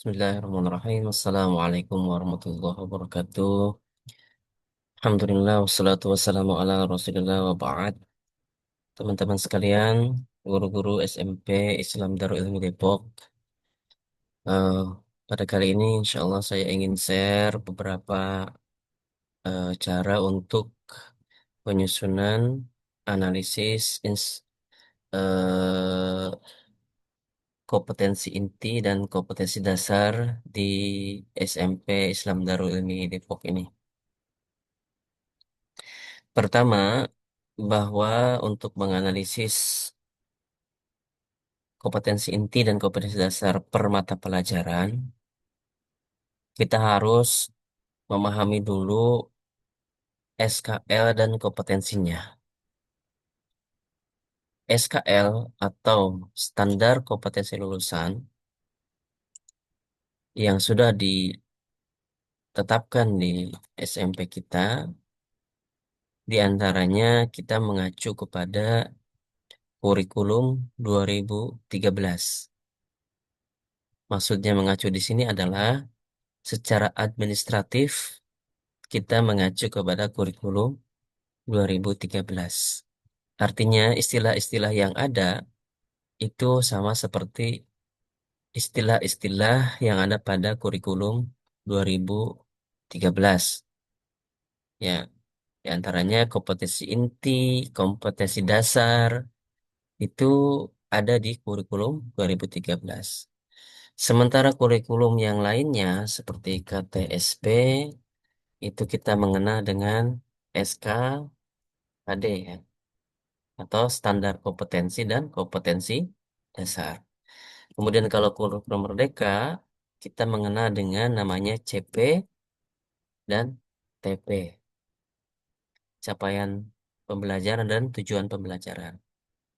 Bismillahirrahmanirrahim. Assalamualaikum warahmatullahi wabarakatuh. Alhamdulillah wassalatu wassalamu ala Rasulillah wa ba'd. Teman-teman sekalian, guru-guru SMP Islam Darul Ilmi Depok. eh, Pada kali ini insya Allah saya ingin share beberapa cara untuk penyusunan analisis eh, kompetensi inti dan kompetensi dasar di SMP Islam Darul Ilmi Depok ini. Pertama, bahwa untuk menganalisis kompetensi inti dan kompetensi dasar per mata pelajaran, kita harus memahami dulu SKL dan kompetensinya. SKL atau standar kompetensi lulusan yang sudah ditetapkan di SMP kita, di antaranya kita mengacu kepada kurikulum 2013. Maksudnya mengacu di sini adalah secara administratif kita mengacu kepada kurikulum 2013. Artinya istilah-istilah yang ada itu sama seperti istilah-istilah yang ada pada kurikulum 2013. Ya, di antaranya kompetensi inti, kompetensi dasar itu ada di kurikulum 2013. Sementara kurikulum yang lainnya seperti KTSP itu kita mengenal dengan SKKD ya, atau standar kompetensi dan kompetensi dasar. Kemudian kalau kurikulum merdeka kita mengenal dengan namanya CP dan TP, capaian pembelajaran dan tujuan pembelajaran.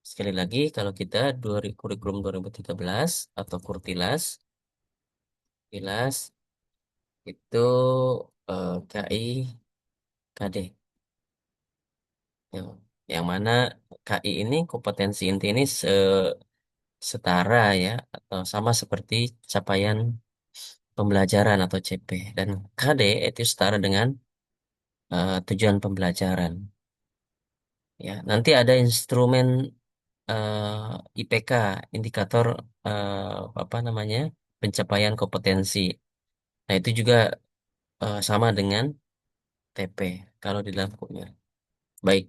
Sekali lagi kalau kita kurikulum 2013 atau Kurtilas, Tilas itu KI KD. Yang, yang mana KI ini kompetensi inti ini setara ya atau sama seperti capaian pembelajaran atau CP, dan KD itu setara dengan tujuan pembelajaran. Ya, nanti ada instrumen IPK, indikator apa namanya, pencapaian kompetensi. Nah, itu juga sama dengan TP kalau di dalam bukunya. Baik,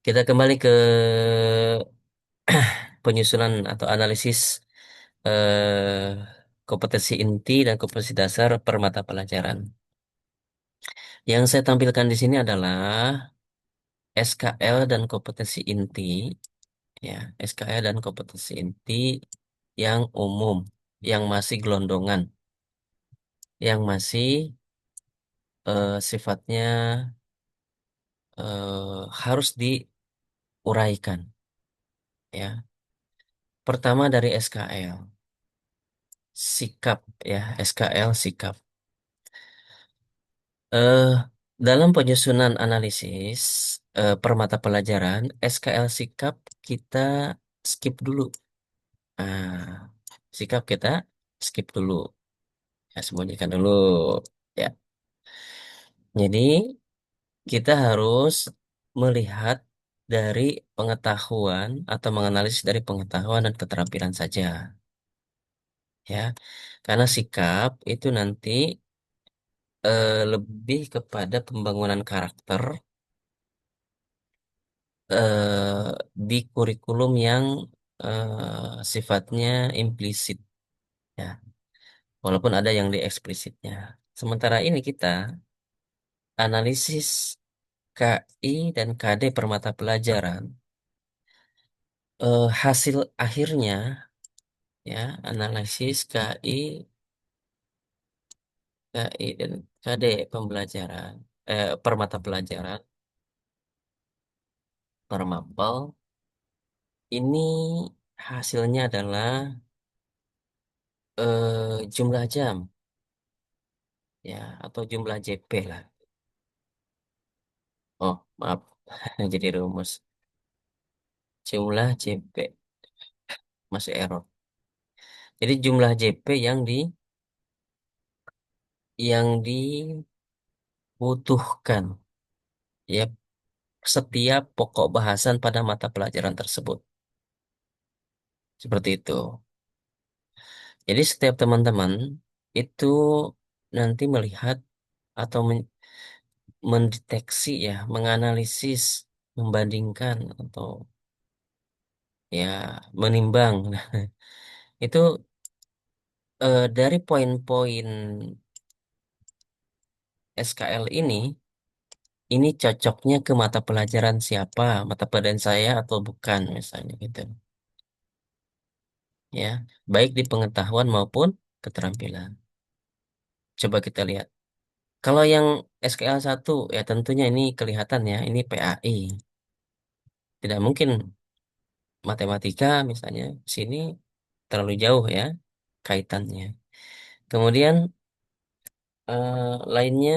kita kembali ke penyusunan atau analisis kompetensi inti dan kompetensi dasar per mata pelajaran. Yang saya tampilkan di sini adalah SKL dan kompetensi inti, ya, SKL dan kompetensi inti yang umum, yang masih gelondongan, yang masih sifatnya harus diuraikan, ya. Pertama dari SKL, sikap, ya, SKL sikap. Eh, Dalam penyusunan analisis per mata pelajaran, SKL sikap kita skip dulu. Nah, sikap kita skip dulu. Ya, sembunyikan dulu. Ya, jadi kita harus melihat dari pengetahuan atau menganalisis dari pengetahuan dan keterampilan saja. Ya, karena sikap itu nanti lebih kepada pembangunan karakter di kurikulum yang sifatnya implisit, ya, walaupun ada yang di eksplisitnya. Sementara ini kita analisis KI dan KD per mata pelajaran, hasil akhirnya, ya, analisis KI dan KD pembelajaran per mata pelajaran per mapel ini hasilnya adalah jumlah jam, ya, atau jumlah JP lah. Oh, maaf, jadi rumus. Jumlah JP masih error. Jadi jumlah JP yang yang dibutuhkan ya setiap pokok bahasan pada mata pelajaran tersebut. Seperti itu. Jadi setiap teman-teman itu nanti melihat atau mendeteksi ya, menganalisis, membandingkan atau ya menimbang. Nah, itu dari poin-poin SKL ini cocoknya ke mata pelajaran siapa, mata pelajaran saya atau bukan misalnya gitu. Ya, baik di pengetahuan maupun keterampilan. Coba kita lihat. Kalau yang SKL 1 ya tentunya ini kelihatan ya, ini PAI. Tidak mungkin matematika misalnya sini terlalu jauh ya kaitannya. Kemudian lainnya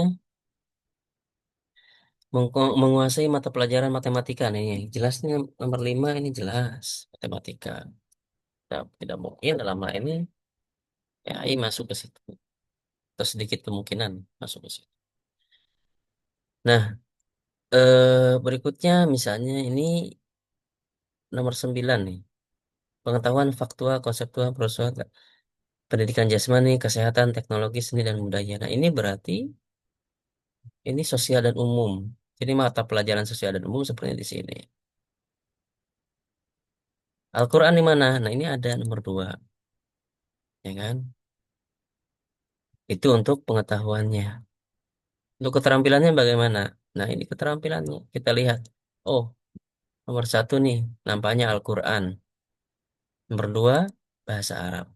menguasai mata pelajaran matematika nih. Jelasnya nomor 5 ini jelas matematika. Tidak mungkin dalam hal ini PAI masuk ke situ. Atau sedikit kemungkinan masuk ke situ. Nah, berikutnya misalnya ini nomor 9 nih. Pengetahuan faktual, konseptual, prosedural, pendidikan jasmani, kesehatan, teknologi, seni, dan budaya. Nah, ini berarti ini sosial dan umum. Jadi mata pelajaran sosial dan umum seperti di sini. Al-Quran di mana? Nah, ini ada nomor 2, ya kan? Itu untuk pengetahuannya. Untuk keterampilannya bagaimana? Nah, ini keterampilannya. Kita lihat. Oh, nomor 1 nih, nampaknya Al-Quran. Nomor 2, bahasa Arab.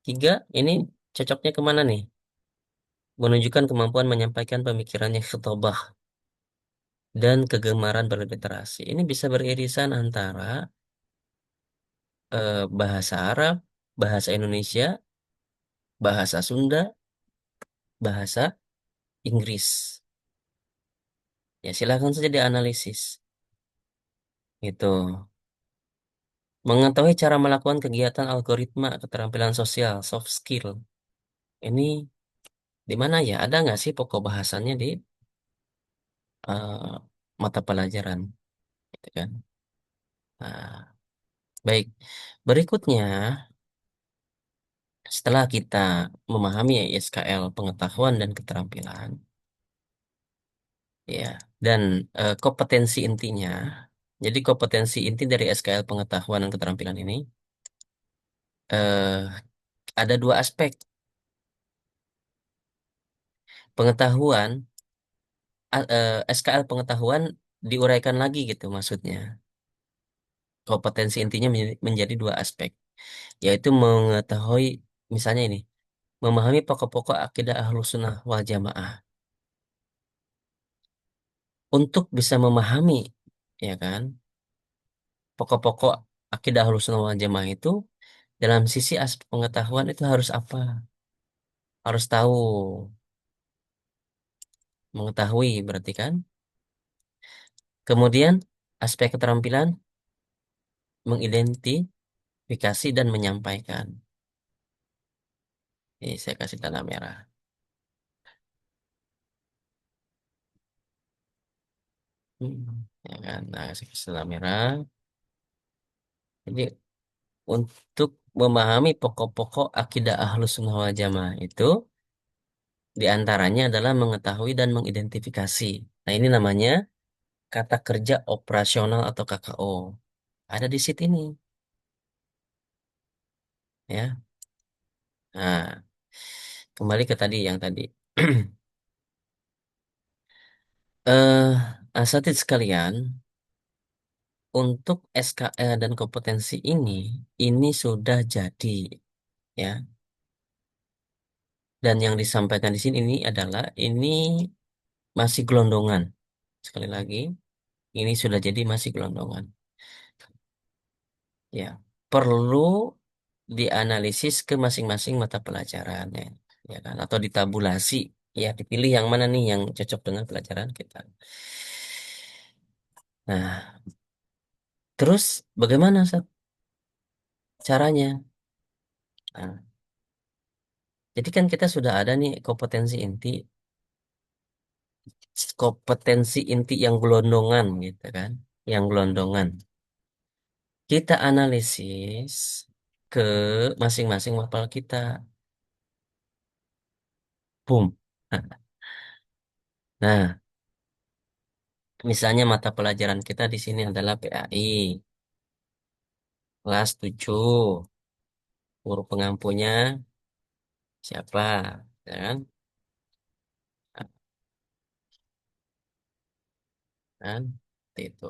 3, ini cocoknya kemana nih? Menunjukkan kemampuan menyampaikan pemikirannya khutbah dan kegemaran berliterasi. Ini bisa beririsan antara bahasa Arab, bahasa Indonesia, bahasa Sunda, bahasa Inggris. Ya, silakan saja dianalisis. Itu. Mengetahui cara melakukan kegiatan algoritma, keterampilan sosial, soft skill. Ini di mana ya? Ada nggak sih pokok bahasannya di eh, mata pelajaran? Gitu kan? Nah, baik. Berikutnya, setelah kita memahami SKL, pengetahuan dan keterampilan, ya, dan kompetensi intinya. Jadi kompetensi inti dari SKL pengetahuan dan keterampilan ini eh, ada 2 aspek. Pengetahuan, SKL pengetahuan diuraikan lagi gitu maksudnya. Kompetensi intinya menjadi 2 aspek, yaitu mengetahui misalnya ini, memahami pokok-pokok akidah Ahlus Sunnah wal Jamaah. Untuk bisa memahami, ya kan, pokok-pokok akidah Ahlus Sunnah wal Jamaah itu dalam sisi aspek pengetahuan itu harus apa? Harus tahu, mengetahui berarti kan. Kemudian aspek keterampilan mengidentifikasi dan menyampaikan. Ini saya kasih tanda merah. Ya kan, nah saya kasih tanda merah. Jadi untuk memahami pokok-pokok akidah Ahlus Sunnah wal Jamaah itu diantaranya adalah mengetahui dan mengidentifikasi. Nah ini namanya kata kerja operasional atau KKO. Ada di sheet ini, ya. Nah, kembali ke tadi yang tadi. Asatidz sekalian, untuk SKL dan kompetensi ini sudah jadi, ya. Dan yang disampaikan di sini ini adalah ini masih gelondongan. Sekali lagi, ini sudah jadi masih gelondongan. Ya, perlu dianalisis ke masing-masing mata pelajaran, ya kan? Atau ditabulasi, ya dipilih yang mana nih yang cocok dengan pelajaran kita. Nah, terus bagaimana Sat, caranya? Nah, Jadi kan kita sudah ada nih kompetensi inti yang gelondongan gitu kan, yang gelondongan. Kita analisis ke masing-masing mapel kita. Boom. Nah, misalnya mata pelajaran kita di sini adalah PAI, kelas 7. Guru pengampunya siapa? Ya kan? Kan? Seperti itu.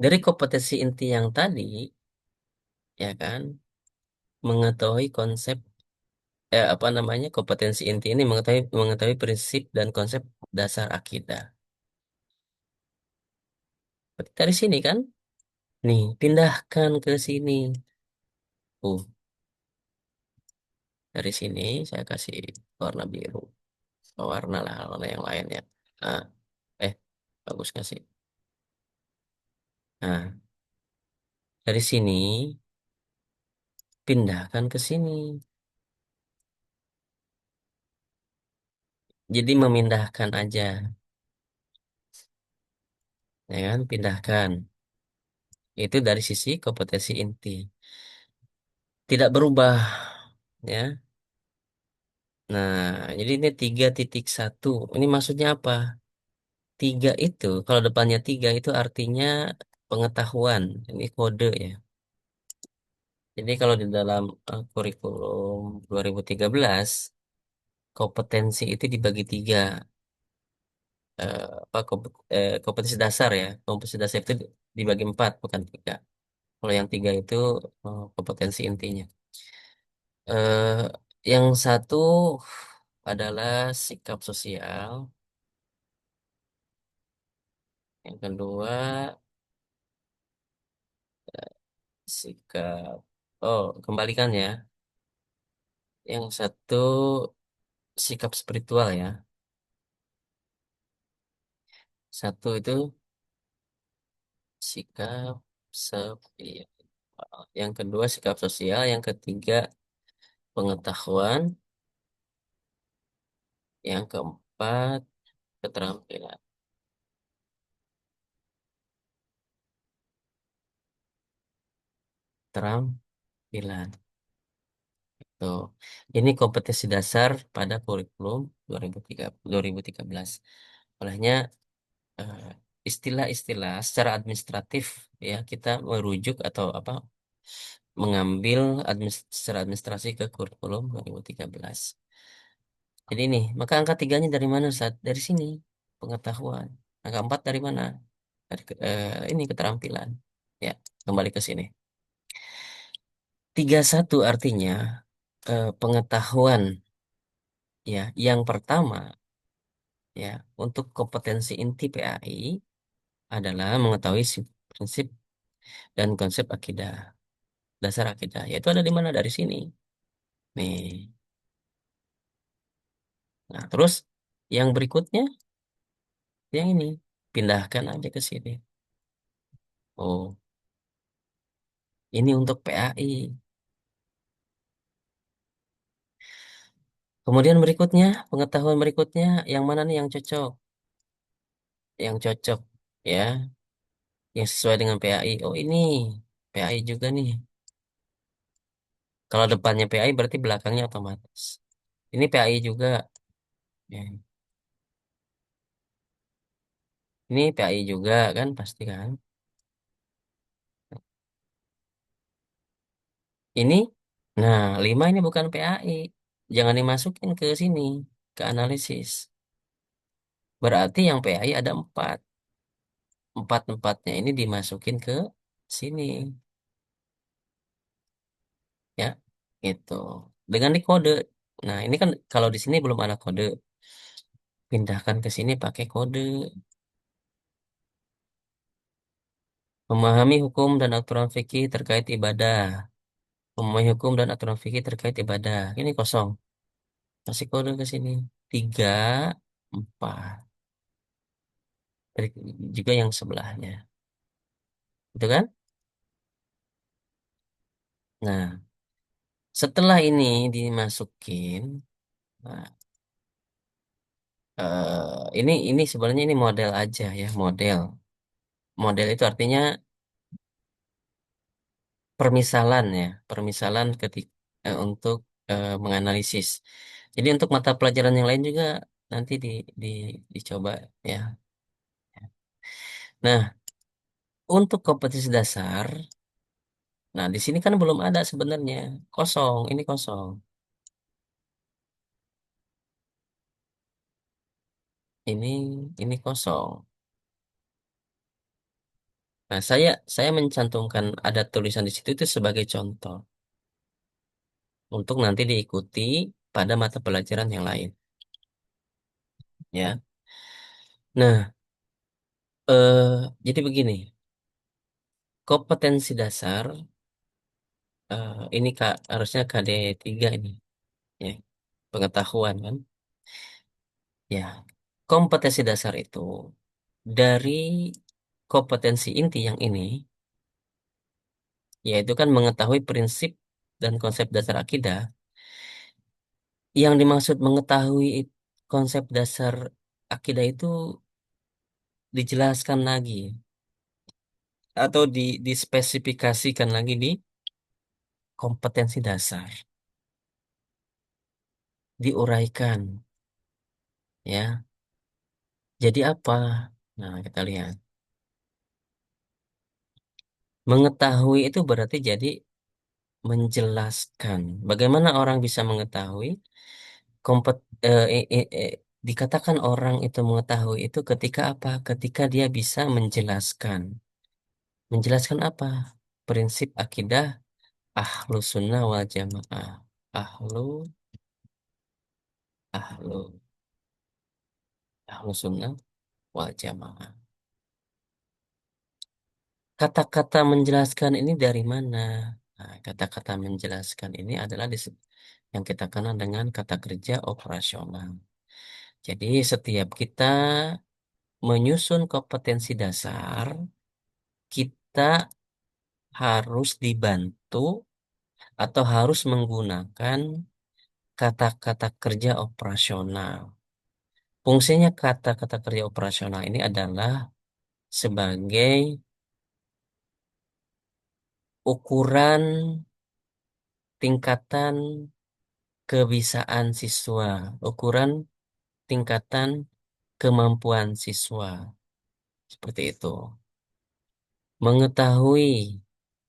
Dari kompetensi inti yang tadi, ya kan, mengetahui konsep apa namanya kompetensi inti ini mengetahui mengetahui prinsip dan konsep dasar akidah. Berarti dari sini kan, nih pindahkan ke sini. Dari sini saya kasih warna biru. Warna lah, warna yang lain ya. Nah, eh, bagus nggak sih? Nah, dari sini pindahkan ke sini. Jadi memindahkan aja, ya kan? Pindahkan. Itu dari sisi kompetensi inti. Tidak berubah, ya. Nah, jadi ini 3.1. Ini maksudnya apa? Tiga itu, kalau depannya tiga itu artinya pengetahuan. Ini kode ya. Jadi kalau di dalam kurikulum 2013, kompetensi itu dibagi tiga. Kompetensi dasar ya. Kompetensi dasar itu dibagi empat, bukan tiga. Kalau yang tiga itu kompetensi intinya. eh yang satu adalah sikap sosial. Yang kedua sikap. Oh, kembalikan ya. Yang satu sikap spiritual ya. Satu itu sikap spiritual. Yang kedua sikap sosial. Yang ketiga pengetahuan. Yang keempat keterampilan. Keterampilan. Tuh. Ini kompetensi dasar pada kurikulum 2013. Olehnya eh, istilah-istilah secara administratif ya kita merujuk atau apa mengambil secara administrasi ke kurikulum 2013. Jadi ini, maka angka tiganya dari mana saat dari sini pengetahuan. Angka empat dari mana? Ini keterampilan. Ya, kembali ke sini. 31 artinya pengetahuan ya. Yang pertama ya untuk kompetensi inti PAI adalah mengetahui prinsip dan konsep akidah, dasar akidah. Yaitu ada di mana dari sini. Nih. Nah, terus yang berikutnya yang ini pindahkan aja ke sini. Oh, ini untuk PAI. Kemudian berikutnya, pengetahuan berikutnya yang mana nih yang cocok? Yang cocok ya, yang sesuai dengan PAI. Oh, ini PAI juga nih. Kalau depannya PAI berarti belakangnya otomatis. Ini PAI juga. Ya. Ini PAI juga kan pasti kan. Ini, nah 5 ini bukan PAI. Jangan dimasukin ke sini, ke analisis. Berarti yang PAI ada 4. Empat-empatnya ini dimasukin ke sini. Ya, itu. Dengan dikode. Nah, ini kan kalau di sini belum ada kode. Pindahkan ke sini pakai kode. Memahami hukum dan aturan fikih terkait ibadah. Memahami hukum dan aturan fikih terkait ibadah. Ini kosong. Kasih kode ke sini. 3, 4. Juga yang sebelahnya. Itu kan? Nah, Setelah ini dimasukin, nah, ini sebenarnya ini model aja ya, model. Model itu artinya permisalan ya, permisalan untuk menganalisis. Jadi untuk mata pelajaran yang lain juga nanti di, dicoba ya. Nah, untuk kompetisi dasar, nah di sini kan belum ada sebenarnya, kosong, ini kosong, ini ini kosong. Nah, saya mencantumkan ada tulisan di situ itu sebagai contoh untuk nanti diikuti pada mata pelajaran yang lain, ya. Nah, jadi begini, kompetensi dasar ini Kak harusnya KD 3 ini, ya, pengetahuan kan? Ya, kompetensi dasar itu dari kompetensi inti yang ini, yaitu kan mengetahui prinsip dan konsep dasar akidah. Yang dimaksud mengetahui konsep dasar akidah itu dijelaskan lagi atau dispesifikasikan lagi di kompetensi dasar, diuraikan, ya. Jadi apa? Nah, kita lihat. Mengetahui itu berarti jadi menjelaskan. Bagaimana orang bisa mengetahui? Kompet, dikatakan orang itu mengetahui itu ketika apa? Ketika dia bisa menjelaskan. Menjelaskan apa? Prinsip akidah ahlu sunnah wal jamaah. Ahlu, ahlu, ahlu sunnah wal jamaah. Kata-kata menjelaskan ini dari mana? Nah, kata-kata menjelaskan ini adalah yang kita kenal dengan kata kerja operasional. Jadi setiap kita menyusun kompetensi dasar, kita harus dibantu atau harus menggunakan kata-kata kerja operasional. Fungsinya kata-kata kerja operasional ini adalah sebagai ukuran tingkatan kebisaan siswa, ukuran tingkatan kemampuan siswa. Seperti itu. Mengetahui,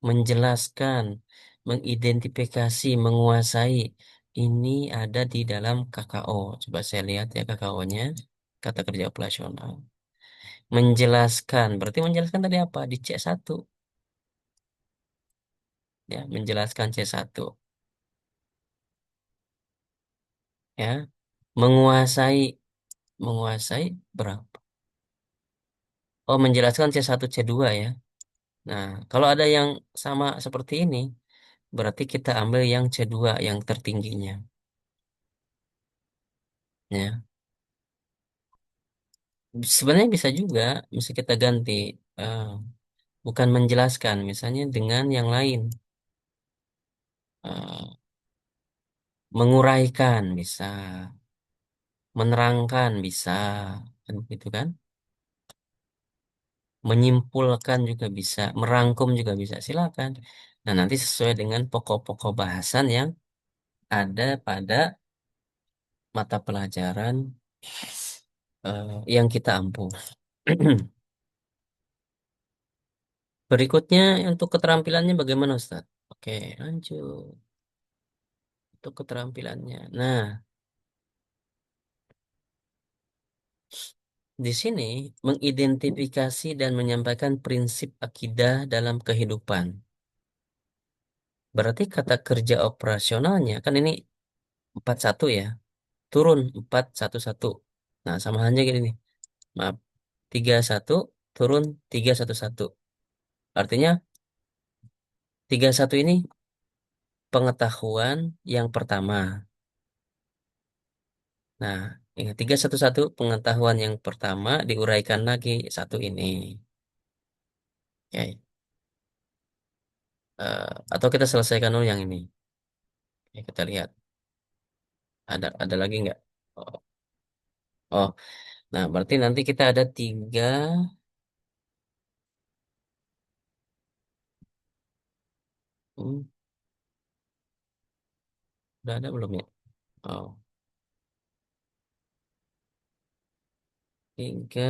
menjelaskan, mengidentifikasi, menguasai. Ini ada di dalam KKO. Coba saya lihat ya KKO-nya. Kata kerja operasional. Menjelaskan. Berarti menjelaskan tadi apa? Di C1. Ya, menjelaskan C1. Ya. Menguasai. Menguasai berapa? Oh, menjelaskan C1, C2 ya. Nah, kalau ada yang sama seperti ini, berarti kita ambil yang C2, yang tertingginya. Ya. Sebenarnya bisa juga, bisa kita ganti. eh, Bukan menjelaskan, misalnya dengan yang lain. Eh, Menguraikan bisa, menerangkan bisa, kan gitu kan? Menyimpulkan juga bisa, merangkum juga bisa. Silakan. Nah, nanti sesuai dengan pokok-pokok bahasan yang ada pada mata pelajaran yang kita ampu. Berikutnya untuk keterampilannya bagaimana Ustaz? Oke, lanjut. Untuk keterampilannya. Nah, di sini mengidentifikasi dan menyampaikan prinsip akidah dalam kehidupan. Berarti kata kerja operasionalnya kan ini 41 ya. Turun 411. Nah, sama halnya gini nih. Maaf, 31 turun 311. Artinya 31 ini pengetahuan yang pertama. Nah, ingat 311 pengetahuan yang pertama diuraikan lagi satu ini. Oke. Atau kita selesaikan dulu yang ini. Ya, kita lihat. Ada lagi nggak? Oh, oh, nah berarti nanti kita ada tiga. Hmm, udah ada belum ya? Oh, tiga,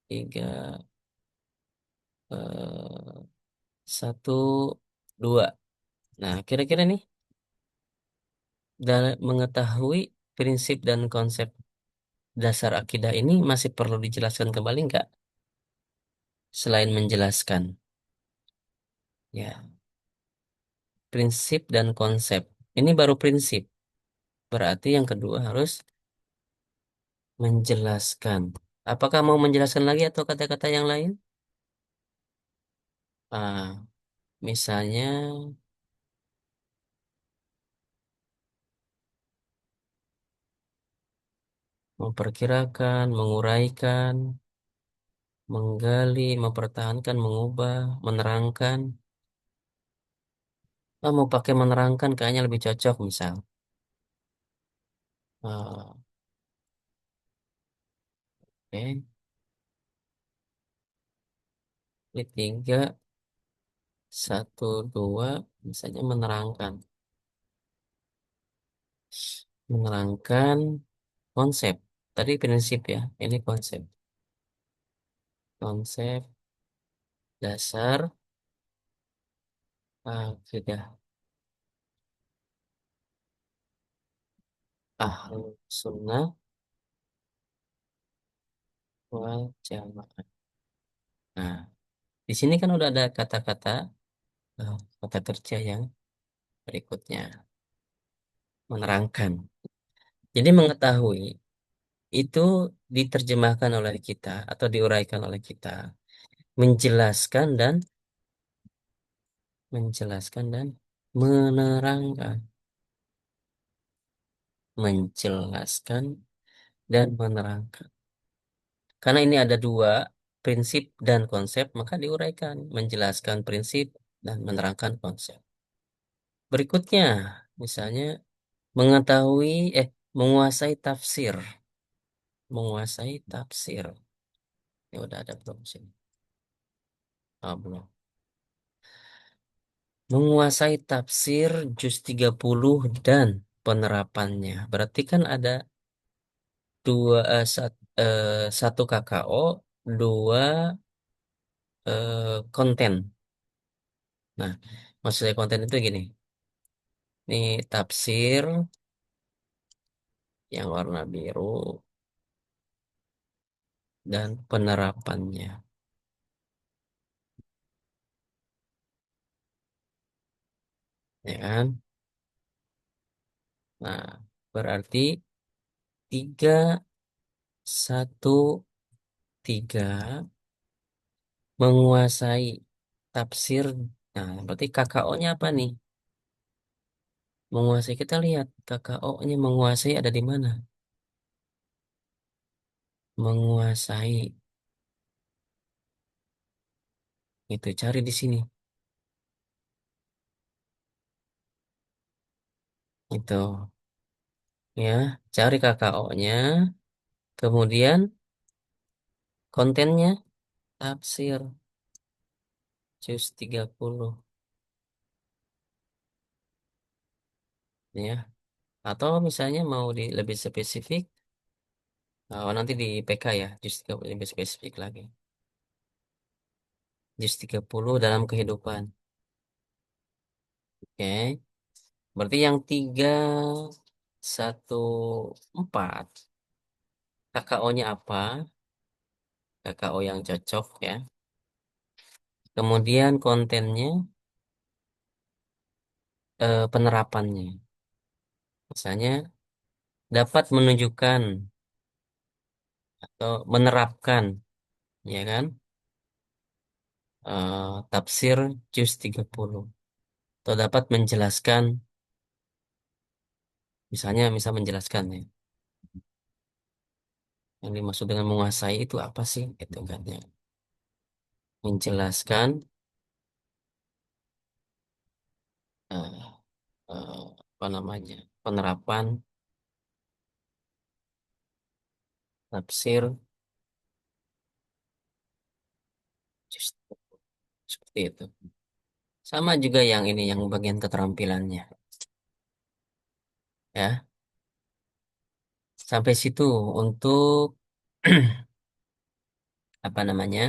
tiga, eh, satu, dua. Nah, kira-kira nih, dalam mengetahui prinsip dan konsep dasar akidah ini masih perlu dijelaskan kembali nggak? Selain menjelaskan, ya, prinsip dan konsep. Ini baru prinsip. Berarti yang kedua harus menjelaskan. Apakah mau menjelaskan lagi atau kata-kata yang lain? Ah, misalnya memperkirakan, menguraikan, menggali, mempertahankan, mengubah, menerangkan. Ah, mau pakai menerangkan kayaknya lebih cocok misal. Ah, oke. Ini tiga, satu, dua, misalnya menerangkan. Menerangkan konsep. Tadi prinsip ya, ini konsep. Konsep dasar akidah ahlu sunnah wal jamaah. Nah, di sini kan udah ada kata-kata, kata kerja yang berikutnya. Menerangkan. Jadi mengetahui itu diterjemahkan oleh kita atau diuraikan oleh kita. Menjelaskan dan menjelaskan dan menerangkan. Menjelaskan dan menerangkan. Karena ini ada dua, prinsip dan konsep, maka diuraikan, menjelaskan prinsip dan menerangkan konsep. Berikutnya, misalnya mengetahui, menguasai tafsir. Menguasai tafsir. Ini udah ada belum sini? Ah, belum. Menguasai tafsir juz 30 dan penerapannya. Berarti kan ada satu KKO, dua konten. Nah, maksudnya konten itu gini. Ini tafsir yang warna biru dan penerapannya, ya kan? Nah, berarti tiga, satu, tiga menguasai tafsir. Nah, berarti KKO-nya apa nih? Menguasai, kita lihat KKO-nya menguasai ada di mana? Menguasai itu cari di sini. Itu ya, cari KKO-nya, kemudian kontennya tafsir juz 30 ya. Atau misalnya mau lebih spesifik, nanti di PK ya, juz 30 lebih spesifik lagi. Juz 30 dalam kehidupan. Oke. Berarti yang tiga, satu, empat. KKO-nya apa? KKO yang cocok ya. Kemudian kontennya, penerapannya. Misalnya dapat menunjukkan atau menerapkan, ya kan? Tafsir juz 30. Atau dapat menjelaskan, misalnya misal menjelaskan ya. Yang dimaksud dengan menguasai itu apa sih? Itu kan ya. Menjelaskan, eh, apa namanya, penerapan tafsir justru seperti itu. Sama juga yang ini yang bagian keterampilannya, ya. Sampai situ untuk apa namanya,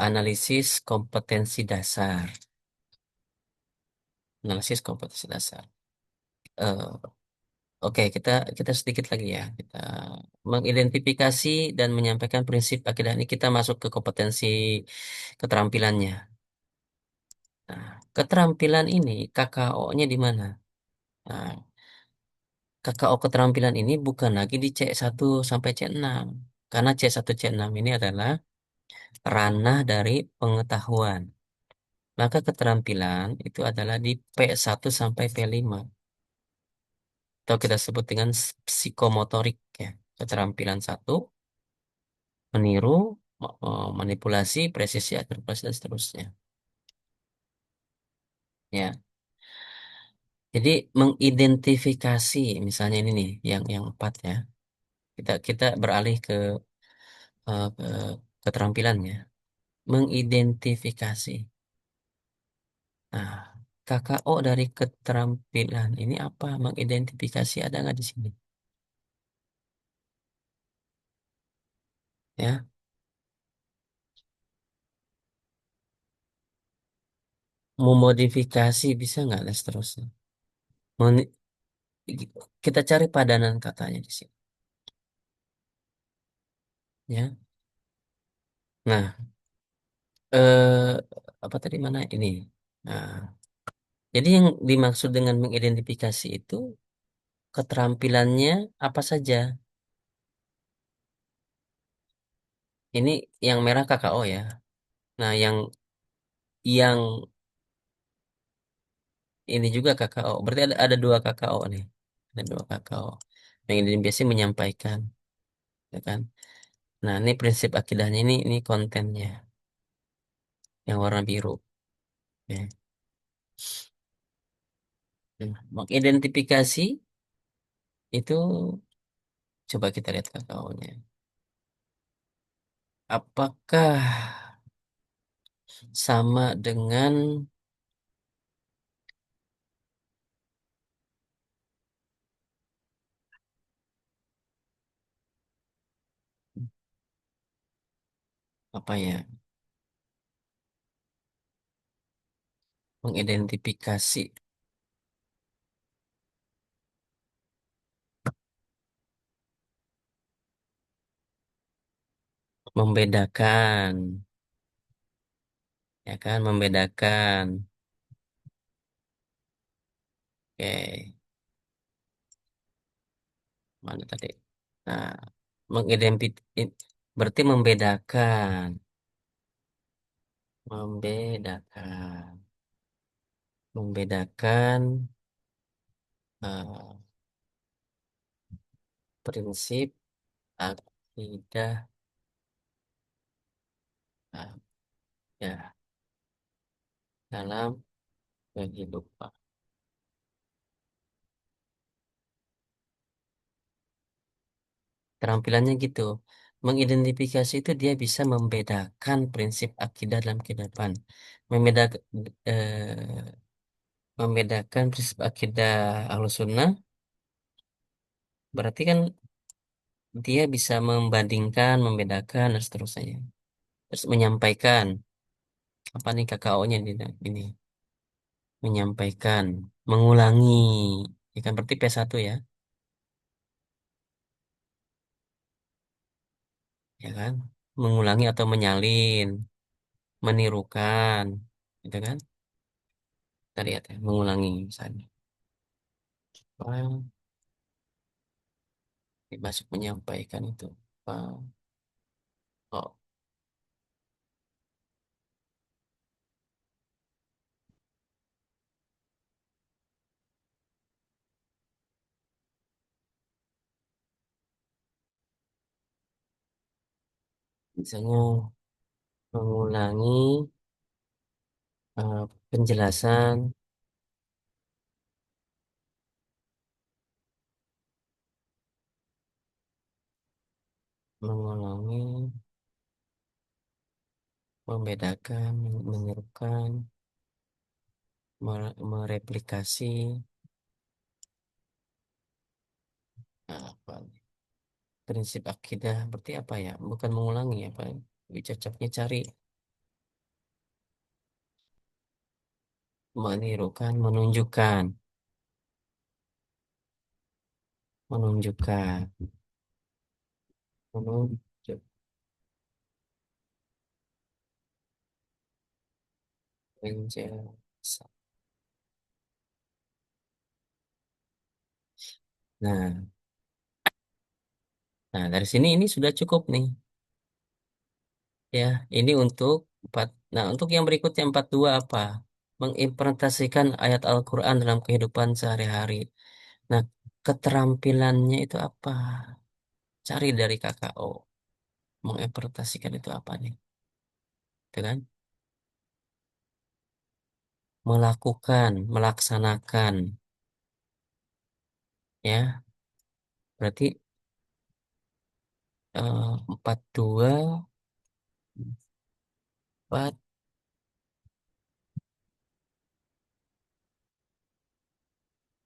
analisis kompetensi dasar, analisis kompetensi dasar. Eh, Oke, kita kita sedikit lagi ya. Kita mengidentifikasi dan menyampaikan prinsip akidah ini kita masuk ke kompetensi keterampilannya. Nah, keterampilan ini KKO-nya di mana? Nah, KKO keterampilan ini bukan lagi di C1 sampai C6. Karena C1 C6 ini adalah ranah dari pengetahuan. Maka keterampilan itu adalah di P1 sampai P5. Atau kita sebut dengan psikomotorik ya. Keterampilan satu meniru, manipulasi, presisi, atribasi, dan seterusnya. Ya, jadi mengidentifikasi, misalnya ini nih, yang empat ya. Kita kita beralih ke keterampilannya, mengidentifikasi. Nah, KKO dari keterampilan ini apa? Mengidentifikasi ada nggak di sini? Ya, memodifikasi bisa nggak dan seterusnya. Meni- kita cari padanan katanya di sini. Ya, nah. eh Apa tadi mana ini? Nah, jadi yang dimaksud dengan mengidentifikasi itu keterampilannya apa saja? Ini yang merah KKO ya. Nah, yang ini juga KKO. Berarti ada dua KKO nih. Ada dua KKO. Mengidentifikasi menyampaikan, ya kan? Nah, ini prinsip akidahnya ini kontennya yang warna biru. Ya. Nah, mengidentifikasi itu coba kita lihat KKO-nya. Apakah sama dengan apa ya? Mengidentifikasi, membedakan, ya kan, membedakan. Oke, mana tadi? Nah, mengidentifikasi berarti membedakan, membedakan eh, prinsip akidah eh, ya dalam kehidupan. Terampilannya gitu. Mengidentifikasi itu dia bisa membedakan prinsip akidah dalam kehidupan. Membedakan membedakan prinsip akidah Ahlus Sunnah berarti kan dia bisa membandingkan, membedakan dan seterusnya. Terus menyampaikan apa nih KKO-nya ini menyampaikan, mengulangi, ya kan berarti P1 ya, ya kan? Mengulangi atau menyalin, menirukan, gitu kan? Kita lihat ya, mengulangi misalnya. Orang masuk menyampaikan itu. Ah, oh, misalnya mengulangi penjelasan mengulangi, membedakan, menyerukan, mereplikasi, apa nih? Prinsip akidah berarti apa ya? Bukan mengulangi apa? Lebih cocoknya cari menirukan, menunjukkan, menunjukkan, menunjuk, menjelaskan. Nah, nah dari sini ini sudah cukup nih. Ya, ini untuk empat. Nah, untuk yang berikutnya 42 apa? Mengimplementasikan ayat Al-Quran dalam kehidupan sehari-hari. Nah, keterampilannya itu apa? Cari dari KKO. Mengimplementasikan itu apa nih? Itu kan? Melakukan, melaksanakan. Ya, berarti 42, 4,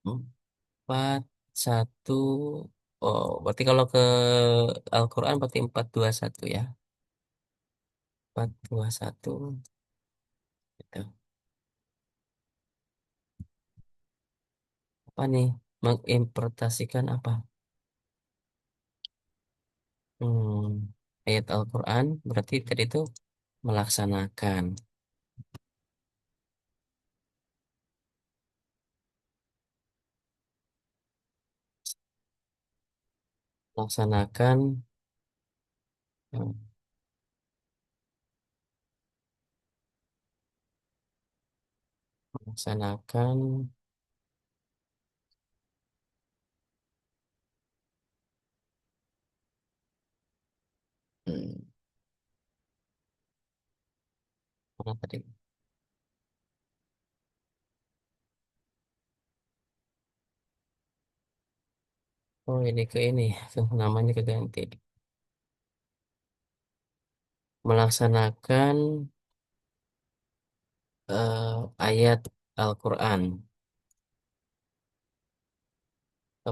4, 1. Oh, berarti kalau ke Al-Quran berarti 421 ya. 421. Gitu. Apa nih? Mengimportasikan apa? Ayat Al-Quran berarti tadi itu melaksanakan. Melaksanakan, hmm, melaksanakan, hmm, apa tadi? Oh, ini ke ini. Tuh, namanya keganti. Melaksanakan ayat Al-Quran.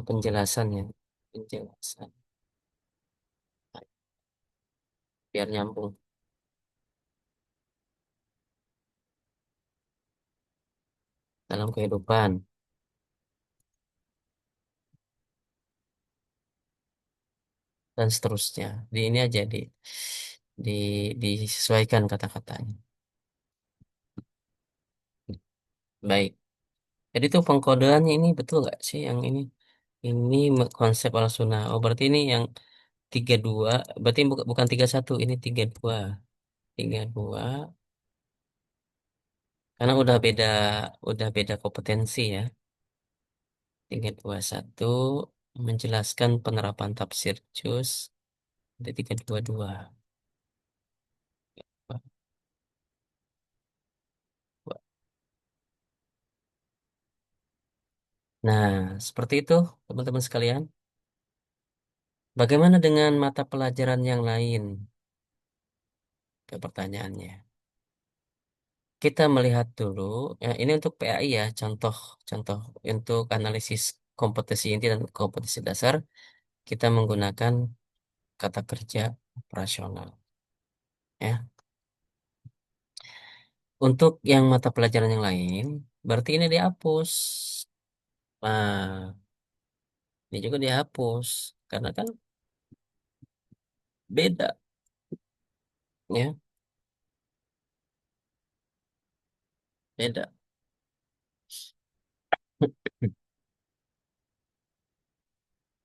Penjelasannya. Penjelasan. Biar nyambung dalam kehidupan. Dan seterusnya. Di ini aja di disesuaikan kata-katanya. Baik. Jadi tuh pengkodeannya ini betul nggak sih yang ini? Ini konsep al sunnah. Oh berarti ini yang 32. Berarti bukan 31. Ini 32. 32. Karena udah beda kompetensi ya. 321 menjelaskan penerapan tafsir juz. Ada 322. Nah, seperti itu teman-teman sekalian. Bagaimana dengan mata pelajaran yang lain? Ke pertanyaannya. Kita melihat dulu, ya, ini untuk PAI ya, contoh untuk analisis kompetensi inti dan kompetensi dasar, kita menggunakan kata kerja operasional. Ya, untuk yang mata pelajaran yang lain, berarti ini dihapus. Nah, ini juga dihapus karena kan beda, ya, beda.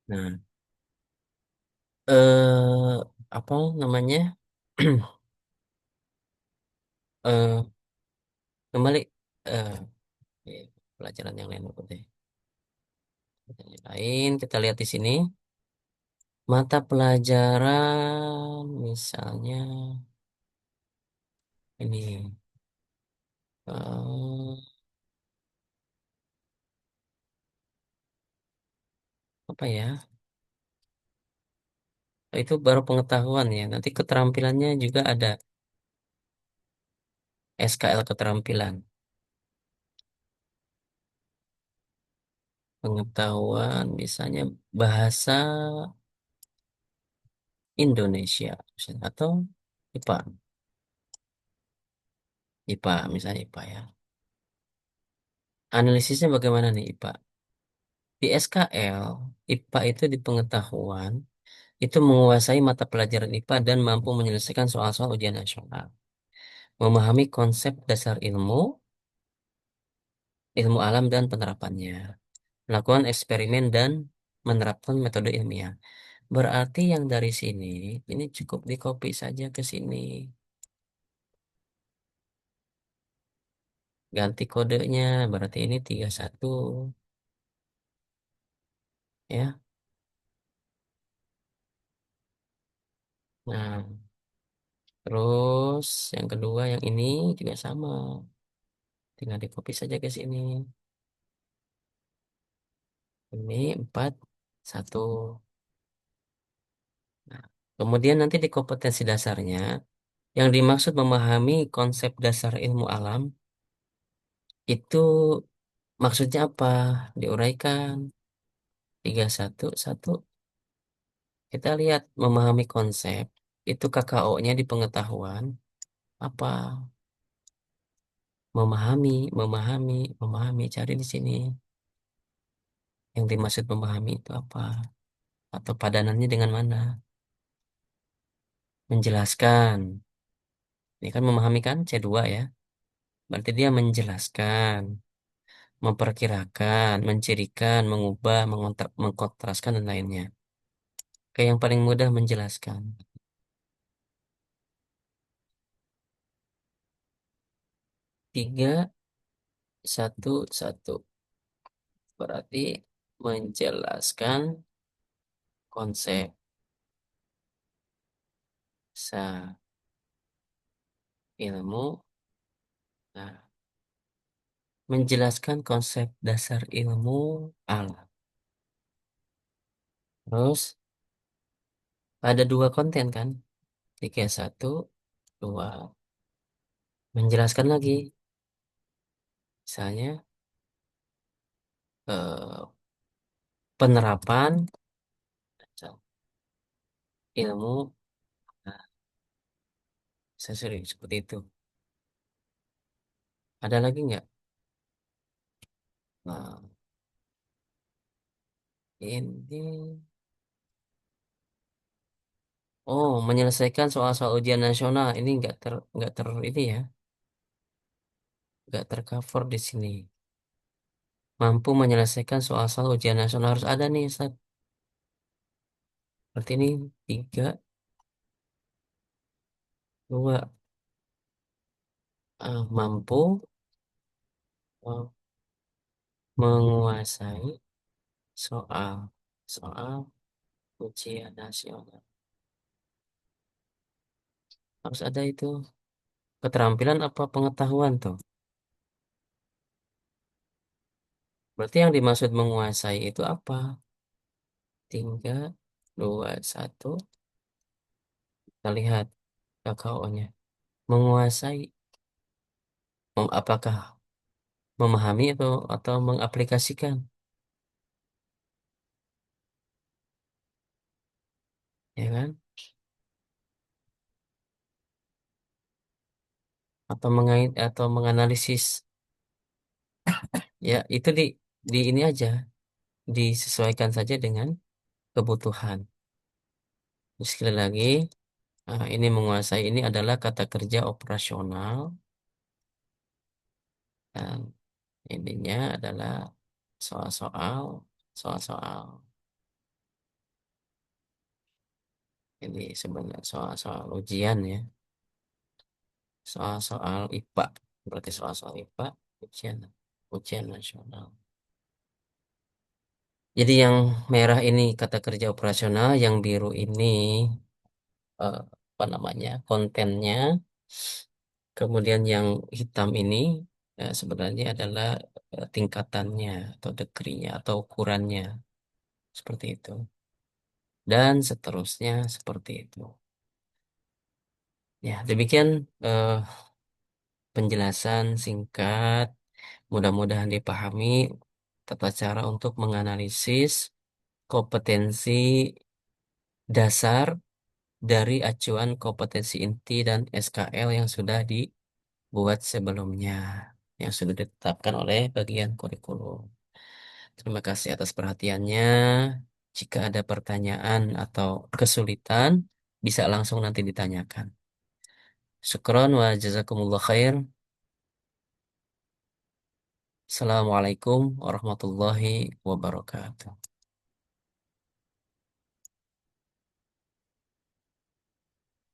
Nah, apa namanya? eh Kembali eh pelajaran yang lain deh. Yang lain kita lihat di sini. Mata pelajaran misalnya ini eh, apa ya? Itu baru pengetahuan ya. Nanti keterampilannya juga ada SKL keterampilan. Pengetahuan misalnya bahasa Indonesia misalnya, atau IPA. IPA misalnya IPA ya. Analisisnya bagaimana nih IPA? Di SKL, IPA itu di pengetahuan itu menguasai mata pelajaran IPA dan mampu menyelesaikan soal-soal ujian nasional. Memahami konsep dasar ilmu, ilmu alam dan penerapannya. Melakukan eksperimen dan menerapkan metode ilmiah. Berarti yang dari sini, ini cukup di copy saja ke sini. Ganti kodenya, berarti ini 31 ya. Nah, terus yang kedua yang ini juga sama. Tinggal di copy saja ke sini. Ini 41. Nah, kemudian nanti di kompetensi dasarnya, yang dimaksud memahami konsep dasar ilmu alam, itu maksudnya apa? Diuraikan. 311. Kita lihat memahami konsep, itu KKO-nya di pengetahuan, apa? Memahami, memahami, memahami. Cari di sini. Yang dimaksud memahami itu apa? Atau padanannya dengan mana? Menjelaskan. Ini kan memahami kan C2 ya. Berarti dia menjelaskan, memperkirakan, mencirikan, mengubah, mengkontraskan, dan lainnya. Kayak yang paling mudah menjelaskan. 311. Berarti menjelaskan konsep sa ilmu. Nah, menjelaskan konsep dasar ilmu alam. Terus ada dua konten kan? 312. Menjelaskan lagi. Misalnya eh, penerapan ilmu. Nah, saya sering seperti itu. Ada lagi nggak? Nah, ini. Oh, menyelesaikan soal-soal ujian nasional. Ini nggak ter ini ya, nggak tercover di sini. Mampu menyelesaikan soal-soal ujian nasional harus ada nih, Ustaz. Berarti ini 3, 2. Mampu eh, menguasai soal ujian nasional. Harus ada itu. Keterampilan apa pengetahuan tuh? Berarti yang dimaksud menguasai itu apa? 3, 2, 1. Kita lihat KKO-nya. Menguasai. Apakah memahami atau mengaplikasikan? Ya kan? Atau mengait atau menganalisis. Ya, itu di ini aja. Disesuaikan saja dengan kebutuhan. Sekali lagi, ini menguasai ini adalah kata kerja operasional dan ininya adalah soal-soal, soal-soal. Ini sebenarnya soal-soal ujian ya, soal-soal IPA. Berarti soal-soal IPA, ujian, ujian nasional. Jadi yang merah ini kata kerja operasional, yang biru ini apa namanya kontennya, kemudian yang hitam ini sebenarnya adalah tingkatannya atau degree-nya atau ukurannya seperti itu. dan seterusnya seperti itu. Ya, demikian eh, penjelasan singkat, mudah-mudahan dipahami tata cara untuk menganalisis kompetensi dasar dari acuan kompetensi inti dan SKL yang sudah dibuat sebelumnya, yang sudah ditetapkan oleh bagian kurikulum. Terima kasih atas perhatiannya. Jika ada pertanyaan atau kesulitan, bisa langsung nanti ditanyakan. Syukron wa jazakumullah khair. Assalamualaikum warahmatullahi wabarakatuh.